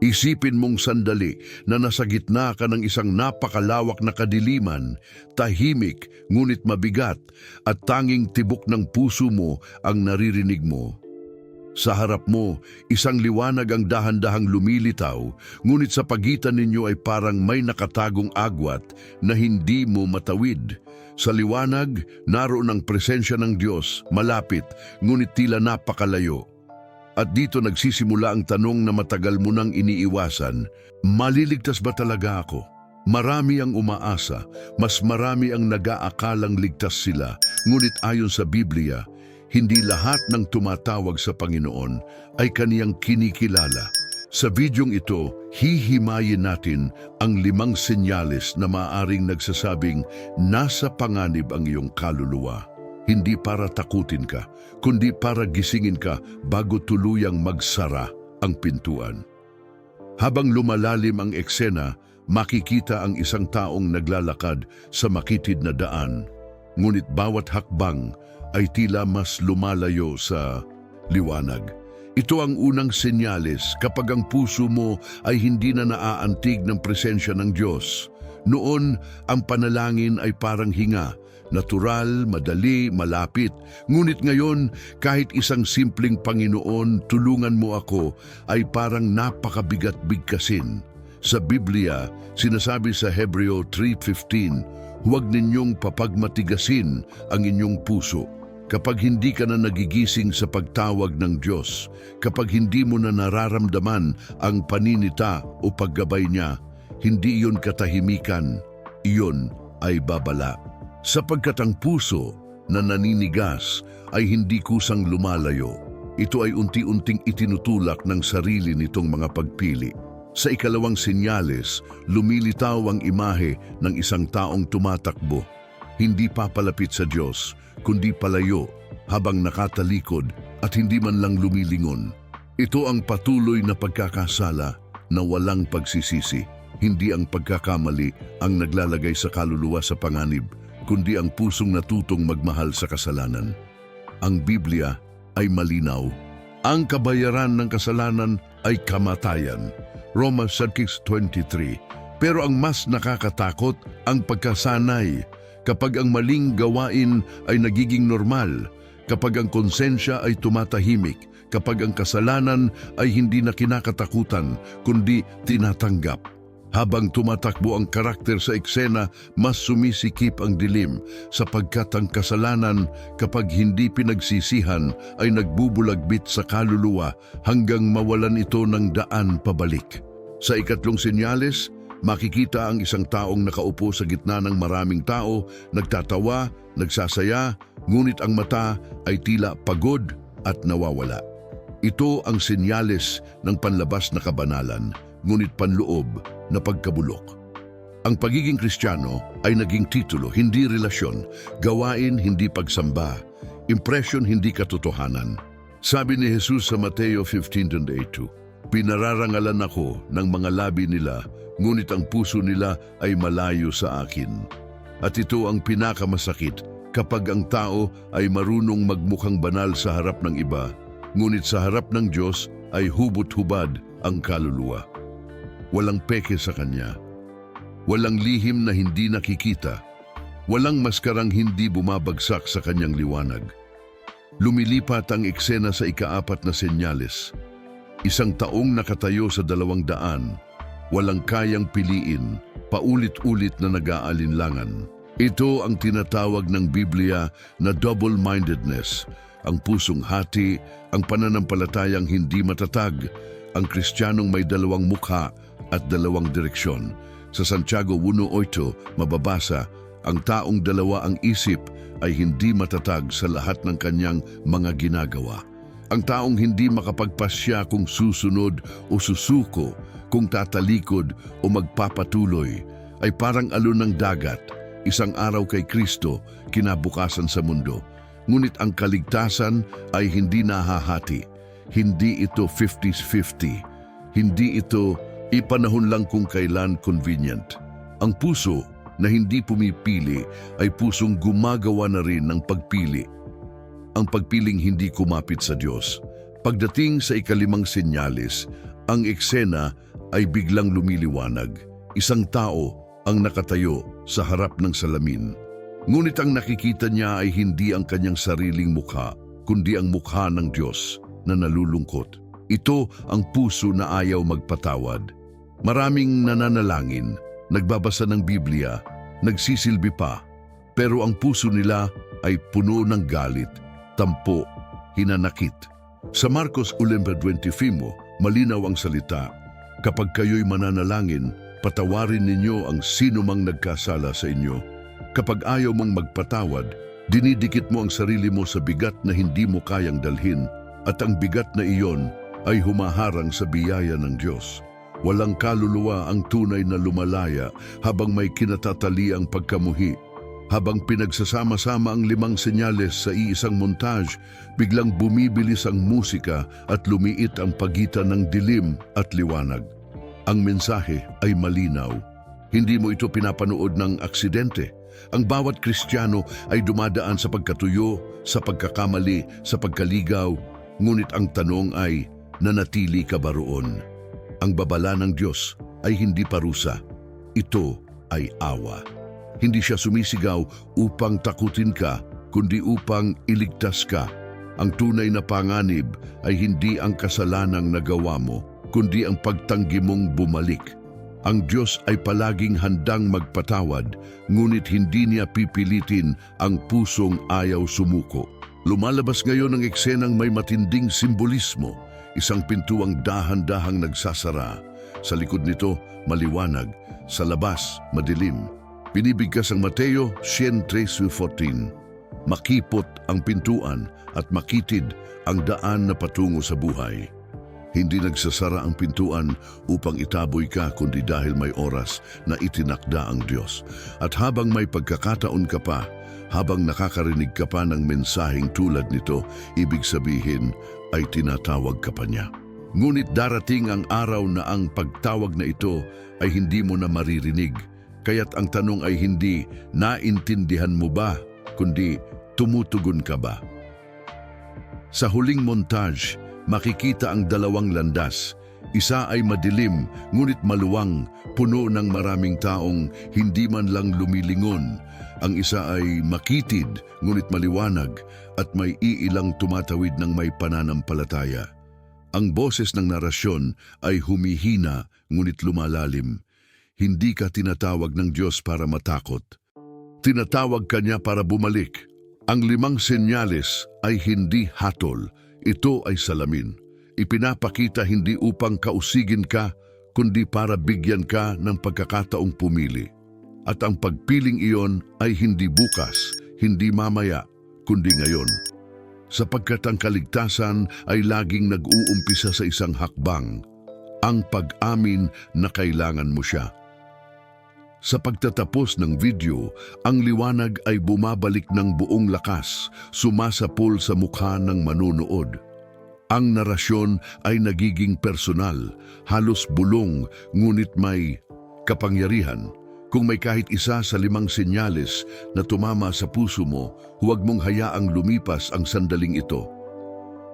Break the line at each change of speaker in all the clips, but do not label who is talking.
Isipin mong sandali na nasa gitna ka ng isang napakalawak na kadiliman, tahimik ngunit mabigat at tanging tibok ng puso mo ang naririnig mo. Sa harap mo, isang liwanag ang dahan-dahang lumilitaw, ngunit sa pagitan ninyo ay parang may nakatagong agwat na hindi mo matawid. Sa liwanag, naroon ang presensya ng Diyos, malapit, ngunit tila napakalayo. At dito nagsisimula ang tanong na matagal mo nang iniiwasan, maliligtas ba talaga ako? Marami ang umaasa, mas marami ang nag-aakalang ligtas sila, ngunit ayon sa Biblia, hindi lahat ng tumatawag sa Panginoon ay kaniyang kinikilala. Sa videong ito, hihimayin natin ang 5 senyales na maaaring nagsasabing nasa panganib ang iyong kaluluwa. Hindi para takutin ka, kundi para gisingin ka bago tuluyang magsara ang pintuan. Habang lumalalim ang eksena, makikita ang isang taong naglalakad sa makitid na daan. Ngunit bawat hakbang ay tila mas lumalayo sa liwanag. Ito ang unang senyales kapag ang puso mo ay hindi na naaantig ng presensya ng Diyos. Noon, ang panalangin ay parang hinga, natural, madali, malapit. Ngunit ngayon, kahit isang simpleng Panginoon, tulungan mo ako, ay parang napakabigat bigkasin. Sa Biblia, sinasabi sa Hebreo 3:15, huwag ninyong papagmatigasin ang inyong puso. Kapag hindi ka na nagigising sa pagtawag ng Diyos, kapag hindi mo na nararamdaman ang paninita o paggabay niya, hindi iyon katahimikan, iyon ay babala. Sapagkat ang puso na naninigas ay hindi kusang lumalayo. Ito ay unti-unting itinutulak ng sarili nitong mga pagpili. Sa ikalawang senyales, lumilitaw ang imahe ng isang taong tumatakbo. Hindi papalapit sa Diyos, kundi palayo habang nakatalikod at hindi man lang lumilingon. Ito ang patuloy na pagkakasala na walang pagsisisi. Hindi ang pagkakamali ang naglalagay sa kaluluwa sa panganib, kundi ang pusong natutong magmahal sa kasalanan. Ang Biblia ay malinaw. Ang kabayaran ng kasalanan ay kamatayan. Romans 6:23. Pero ang mas nakakatakot ang pagkasanay. Kapag ang maling gawain ay nagiging normal, kapag ang konsensya ay tumatahimik, kapag ang kasalanan ay hindi na kinakatakutan, kundi tinatanggap. Habang tumatakbo ang karakter sa eksena, mas sumisikip ang dilim sapagkat ang kasalanan kapag hindi pinagsisihan ay nagbubulagbit sa kaluluwa hanggang mawalan ito ng daan pabalik. Sa ikatlong senyales, makikita ang isang taong nakaupo sa gitna ng maraming tao, nagtatawa, nagsasaya, ngunit ang mata ay tila pagod at nawawala. Ito ang senyales ng panlabas na kabanalan, ngunit panloob na pagkabulok. Ang pagiging Kristiyano ay naging titulo, hindi relasyon, gawain, hindi pagsamba, impression, hindi katotohanan. Sabi ni Jesus sa Mateo 15:8, pinararangalan ako ng mga labi nila, ngunit ang puso nila ay malayo sa akin. At ito ang pinakamasakit kapag ang tao ay marunong magmukhang banal sa harap ng iba, ngunit sa harap ng Diyos ay hubot-hubad ang kaluluwa. Walang peke sa Kanya. Walang lihim na hindi nakikita. Walang maskarang hindi bumabagsak sa Kanyang liwanag. Lumilipat ang eksena sa ika-4 na senyales. Isang taong nakatayo sa 200, walang kayang piliin, paulit-ulit na nag-aalinlangan. Ito ang tinatawag ng Biblia na double-mindedness, ang pusong hati, ang pananampalatayang hindi matatag, ang Kristiyanong may 2 mukha at 2 direksyon. Sa Santiago 1:8 mababasa, ang taong 2 ang isip ay hindi matatag sa lahat ng kanyang mga ginagawa. Ang taong hindi makapagpasya kung susunod o susuko, kung tatalikod o magpapatuloy, ay parang alon ng dagat, isang araw kay Kristo, kinabukasan sa mundo. Ngunit ang kaligtasan ay hindi nahahati. Hindi ito 50-50. Hindi ito ipanahon lang kung kailan convenient. Ang puso na hindi pumipili ay pusong gumagawa na rin ng pagpili. Ang pagpiling hindi kumapit sa Diyos. Pagdating sa ika-5 senyales, ang eksena ay biglang lumiliwanag. Isang tao ang nakatayo sa harap ng salamin. Ngunit ang nakikita niya ay hindi ang kanyang sariling mukha, kundi ang mukha ng Diyos na nalulungkot. Ito ang puso na ayaw magpatawad. Maraming nananalangin, nagbabasa ng Biblia, nagsisilbi pa, pero ang puso nila ay puno ng galit, tampo, hinanakit. Sa Marcos 11:25, malinaw ang salita, "Kapag kayo'y mananalangin, patawarin ninyo ang sino mang nagkasala sa inyo. Kapag ayaw mong magpatawad, dinidikit mo ang sarili mo sa bigat na hindi mo kayang dalhin, at ang bigat na iyon ay humaharang sa biyaya ng Diyos. Walang kaluluwa ang tunay na lumalaya habang may kinatatali ang pagkamuhi. Habang pinagsasama-sama ang 5 senyales sa iisang montage, biglang bumibilis ang musika at lumiit ang pagitan ng dilim at liwanag. Ang mensahe ay malinaw. Hindi mo ito pinapanood ng aksidente. Ang bawat Kristiyano ay dumadaan sa pagkatuyo, sa pagkakamali, sa pagkaligaw. Ngunit ang tanong ay, nanatili ka ba roon? Ang babala ng Diyos ay hindi parusa. Ito ay awa. Hindi siya sumisigaw upang takutin ka, kundi upang iligtas ka. Ang tunay na panganib ay hindi ang kasalanang nagawa mo, kundi ang pagtanggi mong bumalik. Ang Diyos ay palaging handang magpatawad, ngunit hindi niya pipilitin ang pusong ayaw sumuko. Lumalabas ngayon ang eksenang may matinding simbolismo, isang pintuang dahan-dahang nagsasara. Sa likod nito, maliwanag, sa labas, madilim. Binibigkas ang Mateo 10:13. Makipot ang pintuan at makitid ang daan na patungo sa buhay. Hindi nagsasara ang pintuan upang itaboy ka, kundi dahil may oras na itinakda ang Diyos. At habang may pagkakataon ka pa, habang nakakarinig ka pa ng mensaheng tulad nito, ibig sabihin ay tinatawag ka pa niya. Ngunit darating ang araw na ang pagtawag na ito ay hindi mo na maririnig. Kaya't ang tanong ay hindi, naintindihan mo ba, kundi tumutugon ka ba? Sa huling montage, makikita ang 2 landas. Isa ay madilim, ngunit maluwang, puno ng maraming taong hindi man lang lumilingon. Ang isa ay makitid, ngunit maliwanag, at may iilang tumatawid ng may pananampalataya. Ang boses ng narasyon ay humihina, ngunit lumalalim. Hindi ka tinatawag ng Diyos para matakot. Tinatawag ka niya para bumalik. Ang 5 senyales ay hindi hatol. Ito ay salamin. Ipinapakita hindi upang kausigin ka, kundi para bigyan ka ng pagkakataong pumili. At ang pagpiling iyon ay hindi bukas, hindi mamaya, kundi ngayon. Sapagkat ang kaligtasan ay laging nag-uumpisa sa isang hakbang, ang pag-amin na kailangan mo siya. Sa pagtatapos ng video, ang liwanag ay bumabalik ng buong lakas, sumasapol sa mukha ng manunood. Ang narasyon ay nagiging personal, halos bulong, ngunit may kapangyarihan. Kung may kahit isa sa 5 senyales na tumama sa puso mo, huwag mong hayaang lumipas ang sandaling ito.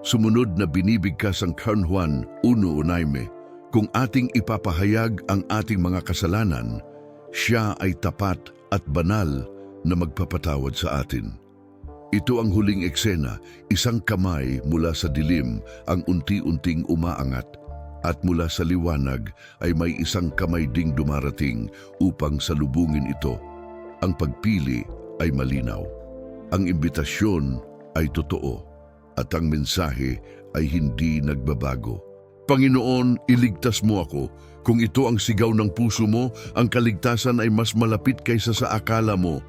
Sumunod na binibigkas ang San Juan 1:9, kung ating ipapahayag ang ating mga kasalanan, siya ay tapat at banal na magpapatawad sa atin. Ito ang huling eksena, isang kamay mula sa dilim ang unti-unting umaangat, at mula sa liwanag ay may isang kamay ding dumarating upang salubungin ito. Ang pagpili ay malinaw. Ang imbitasyon ay totoo, at ang mensahe ay hindi nagbabago. Panginoon, iligtas mo ako. Kung ito ang sigaw ng puso mo, ang kaligtasan ay mas malapit kaysa sa akala mo.